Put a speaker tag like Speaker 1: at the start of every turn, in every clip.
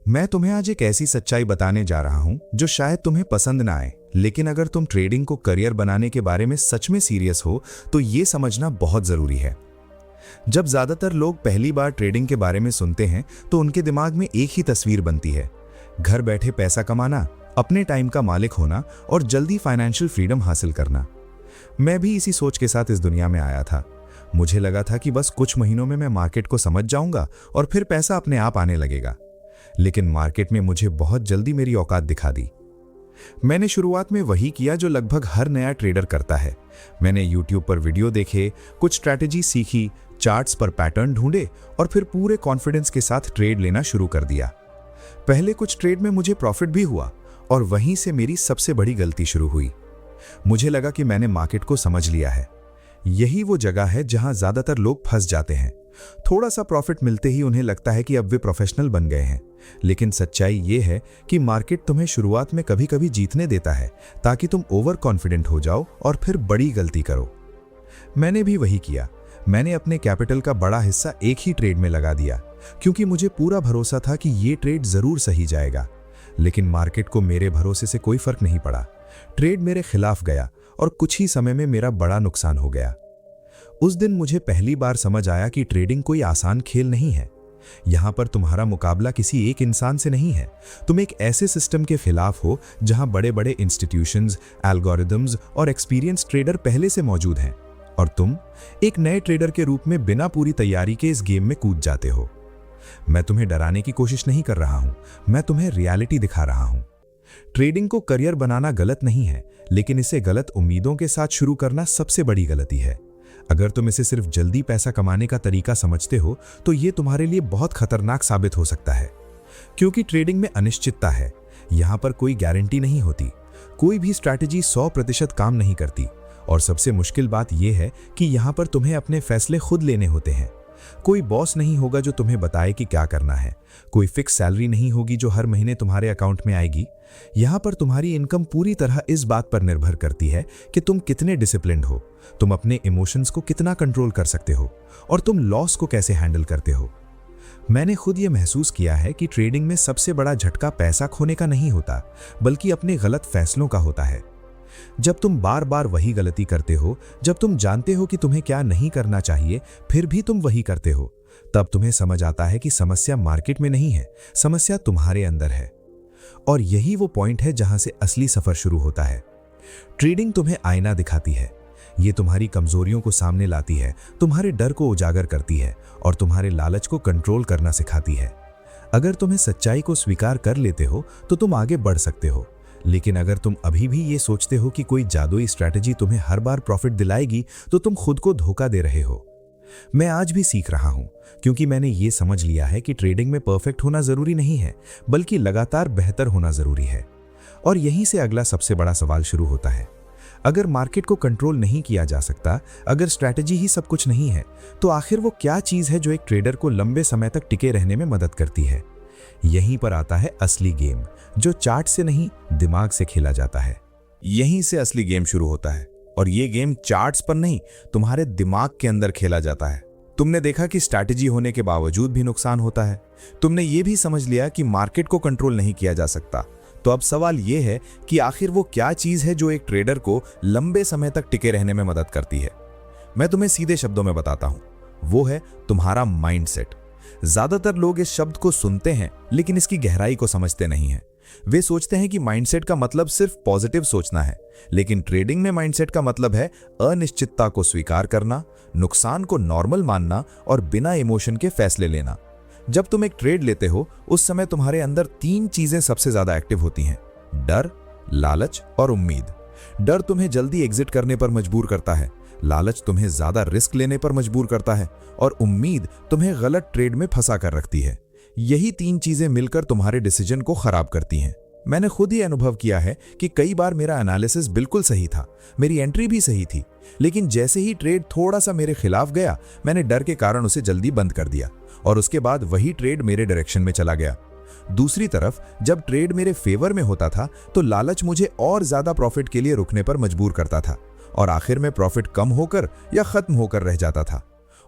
Speaker 1: मैं तुम्हें आज एक ऐसी सच्चाई बताने जा रहा हूं जो शायद तुम्हें पसंद ना आए, लेकिन अगर तुम ट्रेडिंग को करियर बनाने के बारे में सच में सीरियस हो तो ये समझना बहुत जरूरी है। जब ज्यादातर लोग पहली बार ट्रेडिंग के बारे में सुनते हैं तो उनके दिमाग में एक ही तस्वीर बनती है, घर बैठे पैसा कमाना, अपने टाइम का मालिक होना और जल्दी फाइनेंशियल फ्रीडम हासिल करना। मैं भी इसी सोच के साथ इस दुनिया में आया था। मुझे लगा था कि बस कुछ महीनों में मैं मार्केट को समझ जाऊंगा और फिर पैसा अपने आप आने लगेगा। लेकिन मार्केट में मुझे बहुत जल्दी मेरी औकात दिखा दी। मैंने शुरुआत में वही किया जो लगभग हर नया ट्रेडर करता है। मैंने YouTube पर वीडियो देखे, कुछ स्ट्रैटेजी सीखी, चार्ट्स पर पैटर्न ढूंढे और फिर पूरे कॉन्फिडेंस के साथ ट्रेड लेना शुरू कर दिया। पहले कुछ ट्रेड में मुझे प्रॉफिट भी हुआ और वहीं से मेरी सबसे बड़ी गलती शुरू हुई। मुझे लगा कि मैंने मार्केट को समझ लिया है। यही वो जगह है जहां ज्यादातर लोग फंस जाते हैं। थोड़ा सा प्रॉफिट मिलते ही उन्हें लगता है कि अब वे प्रोफेशनल बन गए हैं। लेकिन सच्चाई ये है कि मार्केट तुम्हें शुरुआत में कभी कभी जीतने देता है ताकि तुम ओवर कॉन्फिडेंट हो जाओ और फिर बड़ी गलती करो। मैंने भी वही किया। मैंने अपने कैपिटल का बड़ा हिस्सा एक ही ट्रेड में लगा दिया क्योंकि मुझे पूरा भरोसा था कि ये ट्रेड जरूर सही जाएगा। लेकिन मार्केट को मेरे भरोसे से कोई फर्क नहीं पड़ा। ट्रेड मेरे खिलाफ गया और कुछ ही समय में मेरा बड़ा नुकसान हो गया। उस दिन मुझे पहली बार समझ आया कि ट्रेडिंग कोई आसान खेल नहीं है। यहां पर तुम्हारा मुकाबला किसी एक इंसान से नहीं है। तुम एक ऐसे सिस्टम के खिलाफ हो जहां बड़े बड़े इंस्टीट्यूशंस, एल्गोरिदम्स और एक्सपीरियंस ट्रेडर पहले से मौजूद हैं और तुम एक नए ट्रेडर के रूप में बिना पूरी तैयारी के इस गेम में कूद जाते हो। मैं तुम्हें डराने की कोशिश नहीं कर रहा हूं, मैं तुम्हें रियलिटी दिखा रहा हूं। ट्रेडिंग को करियर बनाना गलत नहीं है, लेकिन इसे गलत उम्मीदों के साथ शुरू करना सबसे बड़ी गलती है। अगर तुम इसे सिर्फ जल्दी पैसा कमाने का तरीका समझते हो तो यह तुम्हारे लिए बहुत खतरनाक साबित हो सकता है, क्योंकि ट्रेडिंग में अनिश्चितता है। यहां पर कोई गारंटी नहीं होती। कोई भी स्ट्रैटेजी 100% काम नहीं करती और सबसे मुश्किल बात यह है कि यहां पर तुम्हें अपने फैसले खुद लेने होते हैं। कोई बॉस नहीं होगा जो तुम्हें बताए कि क्या करना है। कोई फिक्स सैलरी नहीं होगी जो हर महीने तुम्हारे अकाउंट में आएगी। यहां पर तुम्हारी इनकम पूरी तरह इस बात पर निर्भर करती है कि तुम कितने डिसिप्लिन्ड हो, तुम अपने इमोशंस को कितना कंट्रोल कर सकते हो और तुम लॉस को कैसे हैंडल करते हो। मैंने खुद ये महसूस किया है कि ट्रेडिंग में सबसे बड़ा झटका पैसा खोने का नहीं होता, बल्कि अपने गलत फैसलों का होता है। जब तुम बार बार वही गलती करते हो, जब तुम जानते हो कि तुम्हें क्या नहीं करना चाहिए फिर भी तुम वही करते हो, तब तुम्हें समझ आता है कि समस्या मार्केट में नहीं है, समस्या तुम्हारे अंदर है। और यही वो पॉइंट है जहां से असली सफर शुरू होता है। ट्रेडिंग तुम्हें आईना दिखाती है। ये तुम्हारी कमजोरियों को सामने लाती है, तुम्हारे डर को उजागर करती है और तुम्हारे लालच को कंट्रोल करना सिखाती है। अगर तुम्हें सच्चाई को स्वीकार कर लेते हो तो तुम आगे बढ़ सकते हो। लेकिन अगर तुम अभी भी ये सोचते हो कि कोई जादुई स्ट्रैटेजी तुम्हें हर बार प्रॉफिट दिलाएगी तो तुम खुद को धोखा दे रहे हो। मैं आज भी सीख रहा हूं क्योंकि मैंने ये समझ लिया है कि ट्रेडिंग में परफेक्ट होना जरूरी नहीं है, बल्कि लगातार बेहतर होना जरूरी है। और यहीं से अगला सबसे बड़ा सवाल शुरू होता है। अगर मार्केट को कंट्रोल नहीं किया जा सकता, अगर स्ट्रैटेजी ही सब कुछ नहीं है, तो आखिर वो क्या चीज है जो एक ट्रेडर को लंबे समय तक टिके रहने में मदद करती है? यहीं पर आता है असली गेम, जो चार्ट से नहीं दिमाग से खेला जाता है।
Speaker 2: यहीं से असली गेम शुरू होता है और ये गेम चार्ट्स पर नहीं, तुम्हारे दिमाग के अंदर खेला जाता है। तुमने देखा कि स्ट्रैटेजी होने के बावजूद भी नुकसान होता है। तुमने ये भी समझ लिया कि मार्केट को कंट्रोल नहीं किया जा सकता। तो अब सवाल ये है कि आखिर वो क्या चीज है जो एक ट्रेडर को लंबे समय तक टिके रहने में मदद करती है? मैं तुम्हें सीधे शब्दों में बताता हूं, वो है तुम्हारा माइंडसेट। ज्यादातर लोग इस शब्द को सुनते हैं लेकिन इसकी गहराई को समझते नहीं हैं। वे सोचते हैं कि माइंडसेट का मतलब सिर्फ पॉजिटिव सोचना है, लेकिन ट्रेडिंग में माइंडसेट का मतलब है अनिश्चितता को स्वीकार करना, नुकसान को नॉर्मल मानना और बिना इमोशन के फैसले लेना। जब तुम एक ट्रेड लेते हो उस समय तुम्हारे अंदर 3 चीजें सबसे ज्यादा एक्टिव होती हैं: डर, लालच और उम्मीद। डर तुम्हें जल्दी एग्जिट करने पर मजबूर करता है, लालच तुम्हें ज्यादा रिस्क लेने पर मजबूर करता है और उम्मीद तुम्हें गलत ट्रेड में फंसा कर रखती है। यही 3 चीजें मिलकर तुम्हारे डिसीजन को खराब करती हैं। मैंने खुद ही अनुभव किया है कि कई बार मेरा एनालिसिस बिल्कुल सही था, मेरी एंट्री भी सही थी, लेकिन जैसे ही ट्रेड थोड़ा सा मेरे खिलाफ गया, मैंने डर के कारण उसे जल्दी बंद कर दिया और उसके बाद वही ट्रेड मेरे डायरेक्शन में चला गया। दूसरी तरफ जब ट्रेड मेरे फेवर में होता था तो लालच मुझे और ज्यादा प्रॉफिट के लिए रुकने पर मजबूर करता था और आखिर में प्रॉफिट कम होकर या खत्म होकर रह जाता था।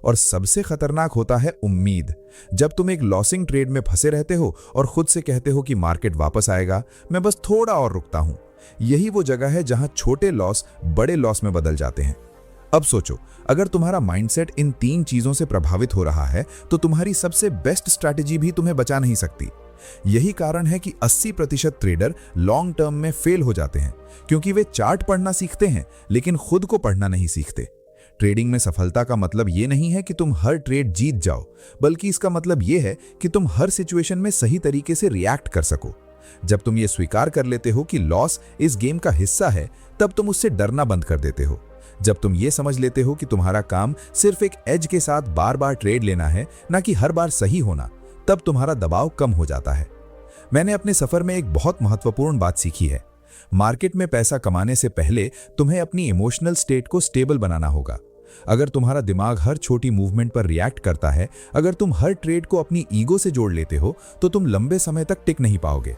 Speaker 2: और सबसे खतरनाक होता है उम्मीद। जब तुम एक लॉसिंग ट्रेड में फंसे रहते हो और खुद से कहते हो कि मार्केट वापस आएगा, मैं बस थोड़ा और रुकता हूं, यही वो जगह है जहां छोटे लॉस बड़े लॉस में बदल जाते हैं। अब सोचो, अगर तुम्हारा माइंडसेट इन 3 चीजों से प्रभावित हो रहा है तो तुम्हारी सबसे बेस्ट स्ट्रैटेजी भी तुम्हें बचा नहीं सकती। यही कारण है कि 80% ट्रेडर लॉन्ग टर्म में फेल हो जाते हैं, क्योंकि वे चार्ट पढ़ना सीखते हैं लेकिन खुद को पढ़ना नहीं सीखते। ट्रेडिंग में सफलता का मतलब ये नहीं है कि तुम हर ट्रेड जीत जाओ, बल्कि इसका मतलब ये है कि तुम हर सिचुएशन में सही तरीके से रिएक्ट कर सको। जब तुम ये स्वीकार कर लेते हो कि लॉस इस गेम का हिस्सा है, तब तुम उससे डरना बंद कर देते हो। जब तुम ये समझ लेते हो कि तुम्हारा काम सिर्फ एक एज के साथ बार बार ट्रेड लेना है, ना कि हर बार सही होना, तब तुम्हारा दबाव कम हो जाता है। मैंने अपने सफर में एक बहुत महत्वपूर्ण बात सीखी है। मार्केट में पैसा कमाने से पहले तुम्हें अपनी इमोशनल स्टेट को स्टेबल बनाना होगा। अगर तुम्हारा दिमाग हर छोटी मूवमेंट पर रिएक्ट करता है, अगर तुम हर ट्रेड को अपनी ईगो से जोड़ लेते हो, तो तुम लंबे समय तक टिक नहीं पाओगे।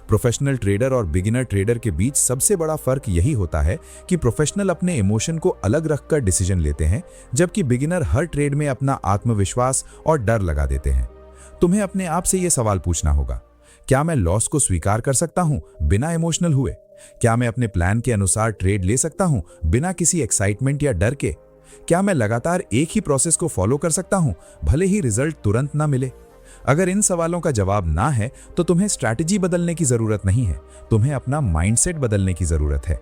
Speaker 2: प्रोफेशनल ट्रेडर और बिगिनर ट्रेडर के बीच सबसे बड़ा फर्क यही होता है कि प्रोफेशनल अपने इमोशन को अलग रखकर डिसीजन लेते हैं, जबकि बिगिनर हर ट्रेड में अपना आत्मविश्वास और डर लगा देते हैं। तुम्हें अपने आप से यह सवाल पूछना होगा, क्या मैं लॉस को स्वीकार कर सकता हूं बिना इमोशनल हुए? क्या मैं अपने प्लान के अनुसार ट्रेड ले सकता हूं बिना किसी एक्साइटमेंट या डर के? क्या मैं लगातार एक ही प्रोसेस को फॉलो कर सकता हूं, भले ही रिजल्ट तुरंत ना मिले? अगर इन सवालों का जवाब ना है तो तुम्हें स्ट्रैटेजी बदलने की जरूरत नहीं है, तुम्हें अपना माइंडसेट बदलने की जरूरत है।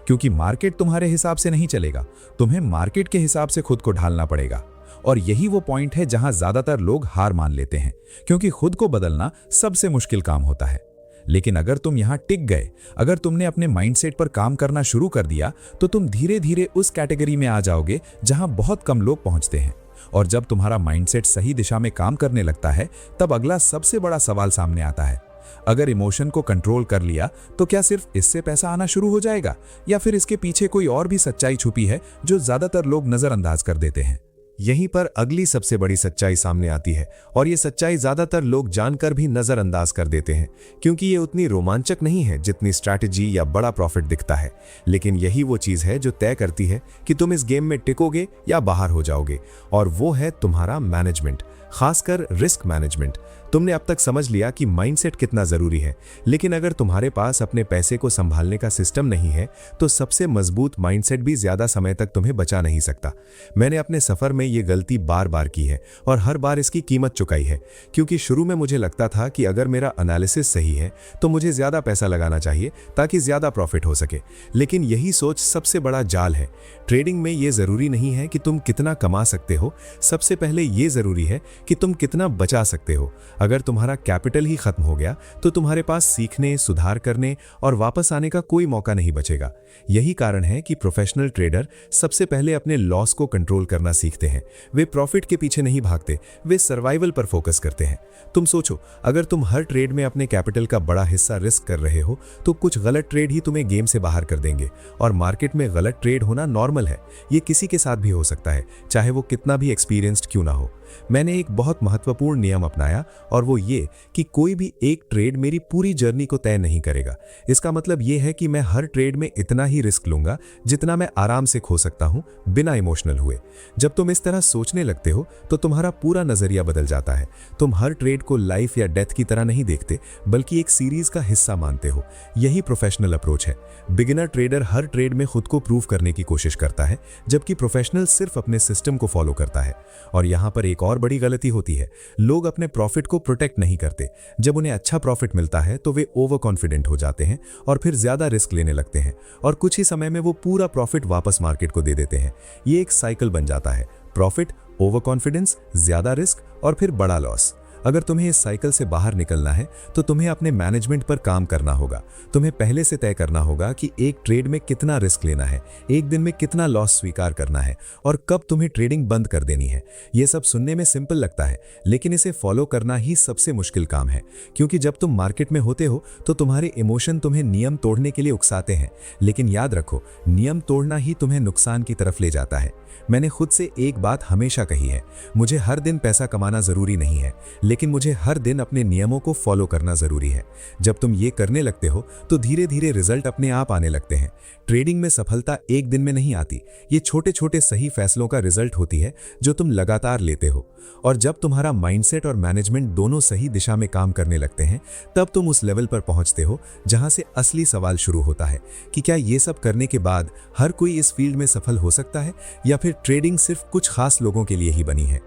Speaker 2: क्योंकि मार्केट तुम्हारे हिसाब से नहीं चलेगा, तुम्हें मार्केट के हिसाब से खुद को ढालना पड़ेगा। और यही वो पॉइंट है जहां ज्यादातर लोग हार मान लेते हैं, क्योंकि खुद को बदलना सबसे मुश्किल काम होता है। लेकिन अगर तुम यहां टिक गए, अगर तुमने अपने माइंडसेट पर काम करना शुरू कर दिया, तो तुम धीरे धीरे उस कैटेगरी में आ जाओगे जहां बहुत कम लोग पहुंचते हैं। और जब तुम्हारा माइंडसेट सही दिशा में काम करने लगता है, तब अगला सबसे बड़ा सवाल सामने आता है। अगर इमोशन को कंट्रोल कर लिया तो क्या सिर्फ इससे पैसा आना शुरू हो जाएगा, या फिर इसके पीछे कोई और भी सच्चाई छुपी है जो ज्यादातर लोग नजरअंदाज कर देते हैं?
Speaker 1: यहीं पर अगली सबसे बड़ी सच्चाई सामने आती है, और ये सच्चाई ज्यादातर लोग जानकर भी नजरअंदाज कर देते हैं, क्योंकि ये उतनी रोमांचक नहीं है जितनी स्ट्रैटेजी या बड़ा प्रॉफिट दिखता है। लेकिन यही वो चीज है जो तय करती है कि तुम इस गेम में टिकोगे या बाहर हो जाओगे, और वो है तुम्हारा मैनेजमेंट, खासकर रिस्क मैनेजमेंट। तुमने अब तक समझ लिया कि माइंडसेट कितना जरूरी है, लेकिन अगर तुम्हारे पास अपने पैसे को संभालने का सिस्टम नहीं है, तो सबसे मजबूत माइंडसेट भी ज्यादा समय तक तुम्हें बचा नहीं सकता। मैंने अपने सफर में ये गलती बार बार की है और हर बार इसकी कीमत चुकाई है, क्योंकि शुरू में मुझे लगता था कि अगर मेरा एनालिसिस सही है तो मुझे ज्यादा पैसा लगाना चाहिए ताकि ज्यादा प्रॉफिट हो सके। लेकिन यही सोच सबसे बड़ा जाल है। ट्रेडिंग में ये जरूरी नहीं है कि तुम कितना कमा सकते हो, सबसे पहले ये जरूरी है कि तुम कितना बचा सकते हो। अगर तुम्हारा कैपिटल ही खत्म हो गया तो तुम्हारे पास सीखने, सुधार करने और वापस आने का कोई मौका नहीं बचेगा। यही कारण है कि प्रोफेशनल ट्रेडर सबसे पहले अपने लॉस को कंट्रोल करना सीखते हैं। वे प्रॉफिट के पीछे नहीं भागते, वे सर्वाइवल पर फोकस करते हैं। तुम सोचो, अगर तुम हर ट्रेड में अपने कैपिटल का बड़ा हिस्सा रिस्क कर रहे हो, तो कुछ गलत ट्रेड ही तुम्हें गेम से बाहर कर देंगे। और मार्केट में गलत ट्रेड होना नॉर्मल है, ये किसी के साथ भी हो सकता है, चाहे वो कितना भी एक्सपीरियंस्ड क्यों ना हो। मैंने एक बहुत महत्वपूर्ण नियम अपनाया, और वो ये कि कोई भी एक ट्रेड मेरी पूरी जर्नी को तय नहीं करेगा। इसका मतलब ये है कि मैं हर ट्रेड में इतना ही रिस्क लूंगा जितना मैं आराम से खो सकता हूं, बिना इमोशनल हुए। जब तुम इस तरह सोचने लगते हो तो तुम्हारा पूरा नजरिया बदल जाता है। तुम हर ट्रेड को लाइफ या डेथ की तरह नहीं देखते, बल्कि एक सीरीज का हिस्सा मानते हो। यही प्रोफेशनल अप्रोच है। बिगिनर ट्रेडर हर ट्रेड में खुद को प्रूव करने की कोशिश करता है, जबकि प्रोफेशनल सिर्फ अपने सिस्टम को फॉलो करता है। और यहां पर एक और बड़ी गलती होती है, लोग अपने प्रॉफिट को प्रोटेक्ट नहीं करते। जब उन्हें अच्छा प्रॉफिट मिलता है तो वे ओवर कॉन्फिडेंट हो जाते हैं और फिर ज्यादा रिस्क लेने लगते हैं, और कुछ ही समय में वो पूरा प्रॉफिट वापस मार्केट को दे देते हैं। ये एक साइकिल बन जाता है, प्रॉफिट, ओवर कॉन्फिडेंस, ज्यादा रिस्क और फिर बड़ा लॉस। अगर तुम्हें इस साइकिल से बाहर निकलना है तो तुम्हें अपने मैनेजमेंट पर काम करना होगा। तुम्हें पहले से तय करना होगा कि एक ट्रेड में कितना रिस्क लेना है, एक दिन में कितना लॉस स्वीकार करना है, और कब तुम्हें ट्रेडिंग बंद कर देनी है। यह सब सुनने में सिंपल लगता है, लेकिन इसे फॉलो करना ही सबसे मुश्किल काम है, क्योंकि जब तुम मार्केट में होते हो तो तुम्हारे इमोशन तुम्हें नियम तोड़ने के लिए उकसाते हैं। लेकिन याद रखो, नियम तोड़ना ही तुम्हें नुकसान की तरफ ले जाता है।
Speaker 2: मैंने खुद से एक बात हमेशा कही है, मुझे हर दिन पैसा कमाना ज़रूरी नहीं है, लेकिन मुझे हर दिन अपने नियमों को फॉलो करना ज़रूरी है। जब तुम ये करने लगते हो तो धीरे धीरे रिजल्ट अपने आप आने लगते हैं। ट्रेडिंग में सफलता एक दिन में नहीं आती, ये छोटे छोटे सही फैसलों का रिजल्ट होती है जो तुम लगातार लेते हो। और जब तुम्हारा माइंडसेट और मैनेजमेंट दोनों सही दिशा में काम करने लगते हैं, तब तुम उस लेवल पर पहुंचते हो जहां से असली सवाल शुरू होता है कि क्या ये सब करने के बाद हर कोई इस फील्ड में सफल हो सकता है, या फिर ट्रेडिंग सिर्फ कुछ खास लोगों के लिए ही बनी है।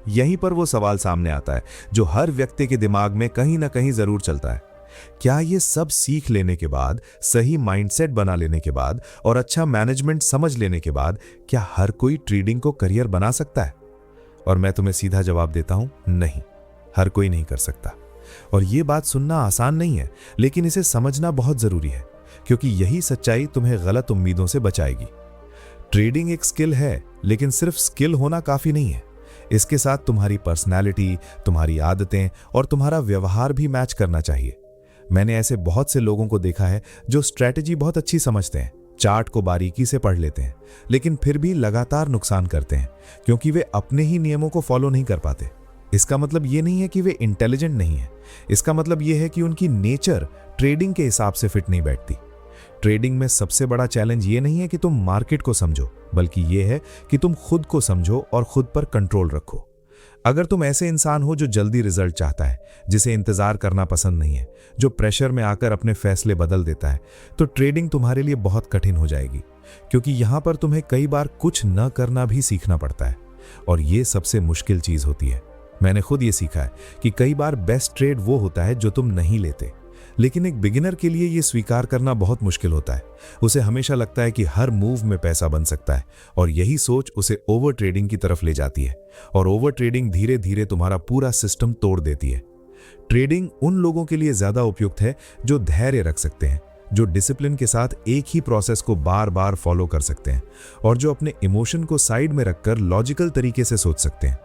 Speaker 1: यहीं पर वो सवाल सामने आता है जो हर व्यक्ति के दिमाग में कहीं ना कहीं जरूर चलता है। क्या ये सब सीख लेने के बाद, सही माइंडसेट बना लेने के बाद और अच्छा मैनेजमेंट समझ लेने के बाद क्या हर कोई ट्रेडिंग को करियर बना सकता है? और मैं तुम्हें सीधा जवाब देता हूं, नहीं, हर कोई नहीं कर सकता। और ये बात सुनना आसान नहीं है, लेकिन इसे समझना बहुत जरूरी है, क्योंकि यही सच्चाई तुम्हें गलत उम्मीदों से बचाएगी। ट्रेडिंग एक स्किल है, लेकिन सिर्फ स्किल होना काफी नहीं है। इसके साथ तुम्हारी पर्सनैलिटी, तुम्हारी आदतें और तुम्हारा व्यवहार भी मैच करना चाहिए। मैंने ऐसे बहुत से लोगों को देखा है जो स्ट्रैटेजी बहुत अच्छी समझते हैं, चार्ट को बारीकी से पढ़ लेते हैं, लेकिन फिर भी लगातार नुकसान करते हैं क्योंकि वे अपने ही नियमों को फॉलो नहीं कर पाते। इसका मतलब ये नहीं है कि वे इंटेलिजेंट नहीं है, इसका मतलब ये है कि उनकी नेचर ट्रेडिंग के हिसाब से फिट नहीं बैठती। ट्रेडिंग में सबसे बड़ा चैलेंज ये नहीं है कि तुम मार्केट को समझो, बल्कि ये है कि तुम खुद को समझो और खुद पर कंट्रोल रखो। अगर तुम ऐसे इंसान हो जो जल्दी रिजल्ट चाहता है, जिसे इंतजार करना पसंद नहीं है, जो प्रेशर में आकर अपने फैसले बदल देता है, तो ट्रेडिंग तुम्हारे लिए बहुत कठिन हो जाएगी, क्योंकि यहां पर तुम्हें कई बार कुछ न करना भी सीखना पड़ता है, और ये सबसे मुश्किल चीज होती है। मैंने खुद ये सीखा है कि कई बार बेस्ट ट्रेड वो होता है जो तुम नहीं लेते, लेकिन एक बिगिनर के लिए ये स्वीकार करना बहुत मुश्किल होता है। उसे हमेशा लगता है कि हर मूव में पैसा बन सकता है, और यही सोच उसे ओवर ट्रेडिंग की तरफ ले जाती है, और ओवर ट्रेडिंग धीरे धीरे तुम्हारा पूरा सिस्टम तोड़ देती है। ट्रेडिंग उन लोगों के लिए ज्यादा उपयुक्त है जो धैर्य रख सकते हैं, जो डिसिप्लिन के साथ एक ही प्रोसेस को बार बार फॉलो कर सकते हैं, और जो अपने इमोशन को साइड में रखकर लॉजिकल तरीके से सोच सकते हैं।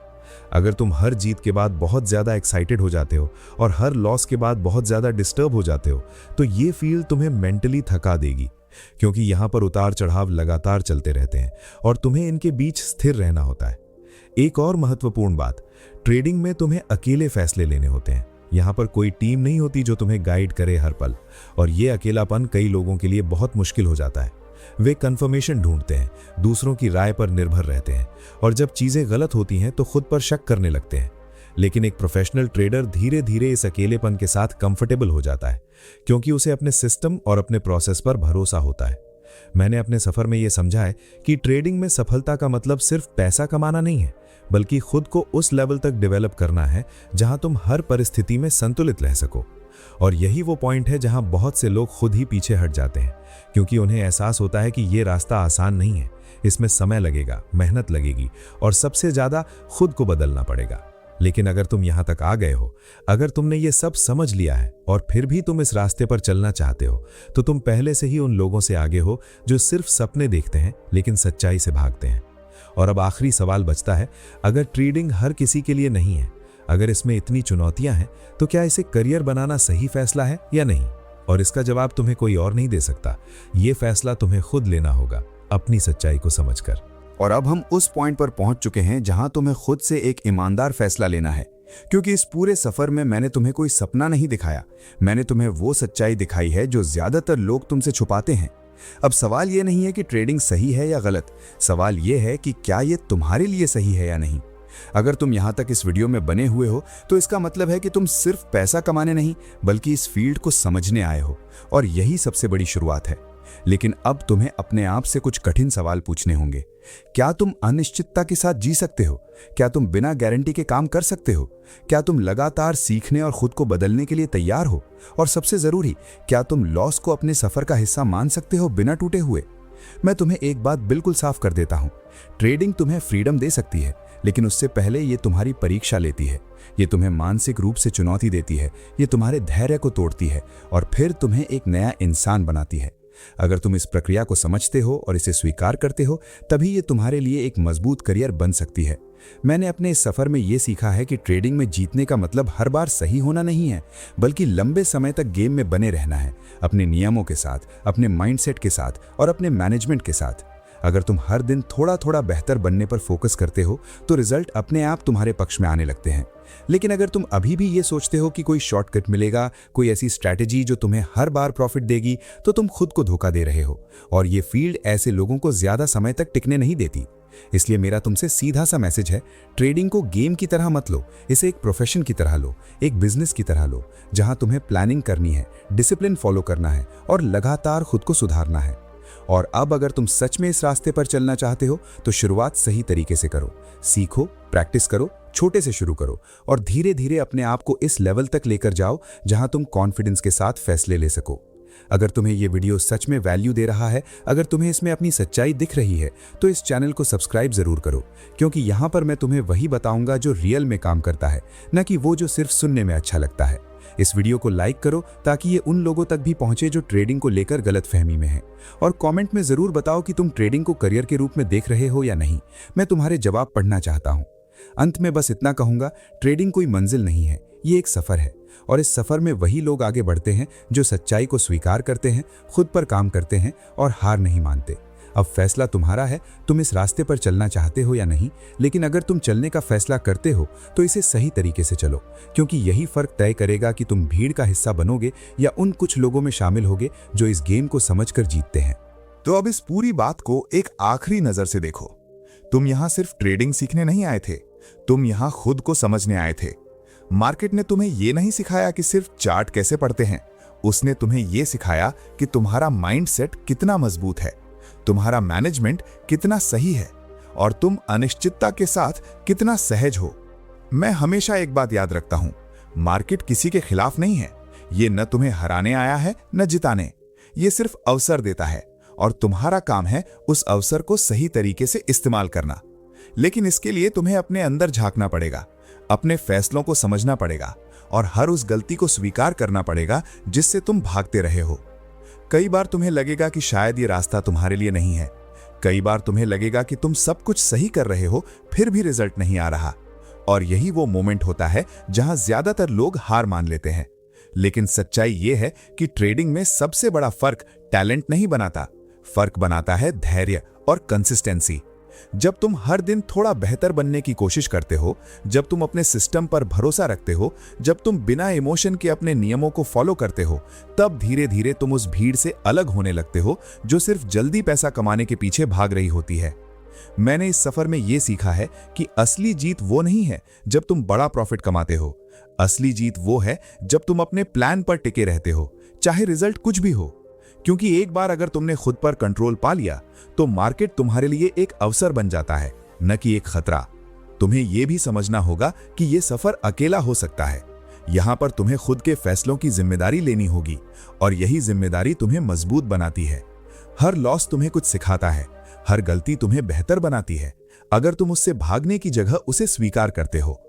Speaker 1: अगर तुम हर जीत के बाद बहुत ज्यादा एक्साइटेड हो जाते हो और हर लॉस के बाद बहुत ज्यादा डिस्टर्ब हो जाते हो, तो ये फील्ड तुम्हें मेंटली थका देगी, क्योंकि यहां पर उतार चढ़ाव लगातार चलते रहते हैं और तुम्हें इनके बीच स्थिर रहना होता है। एक और महत्वपूर्ण बात, ट्रेडिंग में तुम्हें अकेले फैसले लेने होते हैं। यहां पर कोई टीम नहीं होती जो तुम्हें गाइड करे हर पल, और यह अकेलापन कई लोगों के लिए बहुत मुश्किल हो जाता है। वे कंफर्मेशन ढूंढते हैं, दूसरों की राय पर निर्भर रहते हैं, और जब चीजें गलत होती हैं तो खुद पर शक करने लगते हैं। लेकिन एक प्रोफेशनल ट्रेडर धीरे धीरे इस अकेलेपन के साथ कंफर्टेबल हो जाता है, क्योंकि उसे अपने सिस्टम और अपने प्रोसेस पर भरोसा होता है। मैंने अपने सफर में यह समझा है कि ट्रेडिंग में सफलता का मतलब सिर्फ पैसा कमाना नहीं है, बल्कि खुद को उस लेवल तक डेवलप करना है जहां तुम हर परिस्थिति में संतुलित रह सको। और यही वो पॉइंट है जहां बहुत से लोग खुद ही पीछे हट जाते हैं, क्योंकि उन्हें एहसास होता है कि ये रास्ता आसान नहीं है, इसमें समय लगेगा, मेहनत लगेगी, और सबसे ज्यादा खुद को बदलना पड़ेगा। लेकिन अगर तुम यहां तक आ गए हो, अगर तुमने ये सब समझ लिया है और फिर भी तुम इस रास्ते पर चलना चाहते हो, तो तुम पहले से ही उन लोगों से आगे हो जो सिर्फ सपने देखते हैं लेकिन सच्चाई से भागते हैं। और अब आखिरी सवाल बचता है, अगर ट्रेडिंग हर किसी के लिए नहीं है, अगर इसमें इतनी चुनौतियां हैं, तो क्या इसे करियर बनाना सही फैसला है या नहीं? और इसका जवाब तुम्हें कोई और नहीं दे सकता। ये फैसला तुम्हें खुद लेना होगा, अपनी सच्चाई को समझकर।
Speaker 3: और अब हम उस पॉइंट पर पहुंच चुके हैं जहां तुम्हें खुद से एक ईमानदार फैसला लेना है, क्योंकि इस पूरे सफर में मैंने तुम्हें कोई सपना नहीं दिखाया, मैंने तुम्हें वो सच्चाई दिखाई है जो ज्यादातर लोग तुमसे छुपाते हैं। अब सवाल ये नहीं है कि ट्रेडिंग सही है या गलत, सवाल ये है कि क्या ये तुम्हारे लिए सही है या नहीं। अगर तुम यहां तक इस वीडियो में बने हुए हो, तो इसका मतलब है कि तुम सिर्फ पैसा कमाने नहीं, बल्कि इस फील्ड को समझने आए हो, और यही सबसे बड़ी शुरुआत है। लेकिन अब तुम्हें अपने आप से कुछ कठिन सवाल पूछने होंगे। क्या तुम अनिश्चितता के साथ जी सकते हो? क्या तुम बिना गारंटी के काम कर सकते हो? क्या तुम लगातार सीखने और खुद को बदलने के लिए तैयार हो? और सबसे जरूरी, क्या तुम लॉस को अपने सफर का हिस्सा मान सकते हो बिना टूटे हुए? मैं तुम्हें एक बात बिल्कुल साफ कर देता हूं, ट्रेडिंग तुम्हें फ्रीडम दे सकती है, लेकिन उससे पहले ये तुम्हारी परीक्षा लेती है। ये तुम्हें मानसिक रूप से चुनौती देती है, ये तुम्हारे धैर्य को तोड़ती है, और फिर तुम्हें एक नया इंसान बनाती है। अगर तुम इस प्रक्रिया को समझते हो और इसे स्वीकार करते हो, तभी ये तुम्हारे लिए एक मजबूत करियर बन सकती है। मैंने अपने इस सफर में ये सीखा है कि ट्रेडिंग में जीतने का मतलब हर बार सही होना नहीं है, बल्कि लंबे समय तक गेम में बने रहना है, अपने नियमों के साथ, अपने माइंडसेट के साथ और अपने मैनेजमेंट के साथ। अगर तुम हर दिन थोड़ा थोड़ा बेहतर बनने पर फोकस करते हो तो रिजल्ट अपने आप तुम्हारे पक्ष में आने लगते हैं। लेकिन अगर तुम अभी भी ये सोचते हो कि कोई शॉर्टकट मिलेगा, कोई ऐसी स्ट्रैटेजी जो तुम्हें हर बार प्रॉफिट देगी, तो तुम खुद को धोखा दे रहे हो। और ये फील्ड ऐसे लोगों को ज्यादा समय तक टिकने नहीं देती। इसलिए मेरा तुमसे सीधा सा मैसेज है, ट्रेडिंग को गेम की तरह मत लो, इसे एक प्रोफेशन की तरह लो, एक बिजनेस की तरह लो, जहां तुम्हें प्लानिंग करनी है, डिसिप्लिन फॉलो करना है और लगातार खुद को सुधारना है। और अब अगर तुम सच में इस रास्ते पर चलना चाहते हो तो शुरुआत सही तरीके से करो। सीखो, प्रैक्टिस करो, छोटे से शुरू करो और धीरे धीरे अपने आप को इस लेवल तक लेकर जाओ जहां तुम कॉन्फिडेंस के साथ फैसले ले सको। अगर तुम्हें ये वीडियो सच में वैल्यू दे रहा है, अगर तुम्हें इसमें अपनी सच्चाई दिख रही है, तो इस चैनल को सब्सक्राइब जरूर करो, क्योंकि यहाँ पर मैं तुम्हें वही बताऊंगा जो रियल में काम करता है, न कि वो जो सिर्फ सुनने में अच्छा लगता है। इस वीडियो को लाइक करो ताकि ये उन लोगों तक भी पहुंचे जो ट्रेडिंग को लेकर गलतफहमी में हैं। और कमेंट में जरूर बताओ कि तुम ट्रेडिंग को करियर के रूप में देख रहे हो या नहीं। मैं तुम्हारे जवाब पढ़ना चाहता हूं। अंत में बस इतना कहूंगा, ट्रेडिंग कोई मंजिल नहीं है, ये एक सफर है। और इस सफर में वही लोग आगे बढ़ते हैं जो सच्चाई को स्वीकार करते हैं, खुद पर काम करते हैं और हार नहीं मानते। अब फैसला तुम्हारा है, तुम इस रास्ते पर चलना चाहते हो या नहीं। लेकिन अगर तुम चलने का फैसला करते हो तो इसे सही तरीके से चलो, क्योंकि यही फर्क तय करेगा कि तुम भीड़ का हिस्सा बनोगे या उन कुछ लोगों में शामिल होगे जो इस गेम को समझकर जीतते हैं।
Speaker 1: तो अब इस पूरी बात को एक आखिरी नजर से देखो। तुम यहां सिर्फ ट्रेडिंग सीखने नहीं आए थे, तुम यहां खुद को समझने आए थे। मार्केट ने तुम्हें यह नहीं सिखाया कि सिर्फ चार्ट कैसे पढ़ते हैं, उसने तुम्हें यह सिखाया कि तुम्हारा माइंडसेट कितना मजबूत है, तुम्हारा मैनेजमेंट कितना सही है और तुम अनिश्चितता के साथ कितना सहज हो। मैं हमेशा एक बात याद रखता हूं, मार्केट किसी के खिलाफ नहीं है। ये न तुम्हें हराने आया है न जिताने, ये सिर्फ अवसर देता है और तुम्हारा काम है उस अवसर को सही तरीके से इस्तेमाल करना। लेकिन इसके लिए तुम्हें अपने अंदर झांकना पड़ेगा, अपने फैसलों को समझना पड़ेगा और हर उस गलती को स्वीकार करना पड़ेगा जिससे तुम भागते रहे हो। कई बार तुम्हें लगेगा कि शायद ये रास्ता तुम्हारे लिए नहीं है। कई बार तुम्हें लगेगा कि तुम सब कुछ सही कर रहे हो, फिर भी रिजल्ट नहीं आ रहा। और यही वो मोमेंट होता है जहां ज्यादातर लोग हार मान लेते हैं। लेकिन सच्चाई ये है कि ट्रेडिंग में सबसे बड़ा फर्क टैलेंट नहीं बनाता, फर्क बनाता है धैर्य और कंसिस्टेंसी। जब तुम हर दिन थोड़ा बेहतर बनने की कोशिश करते हो, जब तुम अपने सिस्टम पर भरोसा रखते हो, जब तुम बिना इमोशन के अपने नियमों को फॉलो करते हो, तब धीरे धीरे तुम उस भीड़ से अलग होने लगते हो जो सिर्फ जल्दी पैसा कमाने के पीछे भाग रही होती है। मैंने इस सफर में यह सीखा है कि असली जीत वो नहीं है जब तुम बड़ा प्रॉफिट कमाते हो। असली जीत वो है जब तुम अपने प्लान पर टिके रहते हो, चाहे रिजल्ट कुछ भी हो। क्योंकि एक बार अगर तुमने खुद पर कंट्रोल पा लिया तो मार्केट तुम्हारे लिए एक अवसर बन जाता है, न कि एक खतरा। तुम्हें यह भी समझना होगा कि यह सफर अकेला हो सकता है। यहां पर तुम्हें खुद के फैसलों की जिम्मेदारी लेनी होगी और यही जिम्मेदारी तुम्हें मजबूत बनाती है। हर लॉस तुम्हें कुछ सिखाता है, हर गलती तुम्हें बेहतर बनाती है, अगर तुम उससे भागने की जगह उसे स्वीकार करते हो।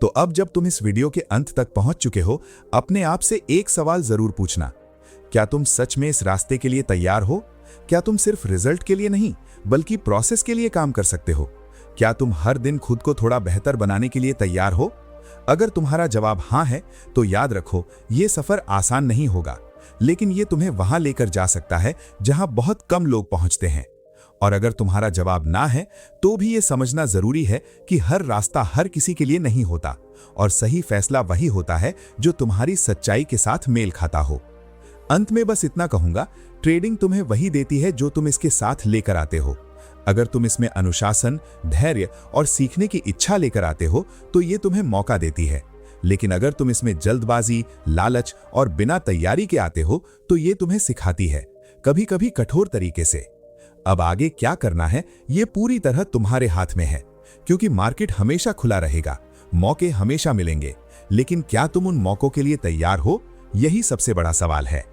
Speaker 1: तो अब जब तुम इस वीडियो के अंत तक पहुंच चुके हो, अपने आप से एक सवाल जरूर पूछना, क्या तुम सच में इस रास्ते के लिए तैयार हो? क्या तुम सिर्फ रिजल्ट के लिए नहीं बल्कि प्रोसेस के लिए काम कर सकते हो? क्या तुम हर दिन खुद को थोड़ा बेहतर बनाने के लिए तैयार हो? अगर तुम्हारा जवाब हां है तो याद रखो, यह सफर आसान नहीं होगा, लेकिन यह तुम्हें वहां लेकर जा सकता है जहां बहुत कम लोग पहुंचते हैं। और अगर तुम्हारा जवाब ना है तो भी यह समझना जरूरी है कि हर रास्ता हर किसी के लिए नहीं होता और सही फैसला वही होता है जो तुम्हारी सच्चाई के साथ मेल खाता हो। अंत में बस इतना कहूंगा, ट्रेडिंग तुम्हें वही देती है जो तुम इसके साथ लेकर आते हो। अगर तुम इसमें अनुशासन, धैर्य और सीखने की इच्छा लेकर आते हो तो ये तुम्हें मौका देती है। लेकिन अगर तुम इसमें जल्दबाजी, लालच और बिना तैयारी के आते हो तो ये तुम्हें सिखाती है, कभी कभी कठोर तरीके से। अब आगे क्या करना है ये पूरी तरह तुम्हारे हाथ में है, क्योंकि मार्केट हमेशा खुला रहेगा, मौके हमेशा मिलेंगे। लेकिन क्या तुम उन मौकों के लिए तैयार हो? यही सबसे बड़ा सवाल है।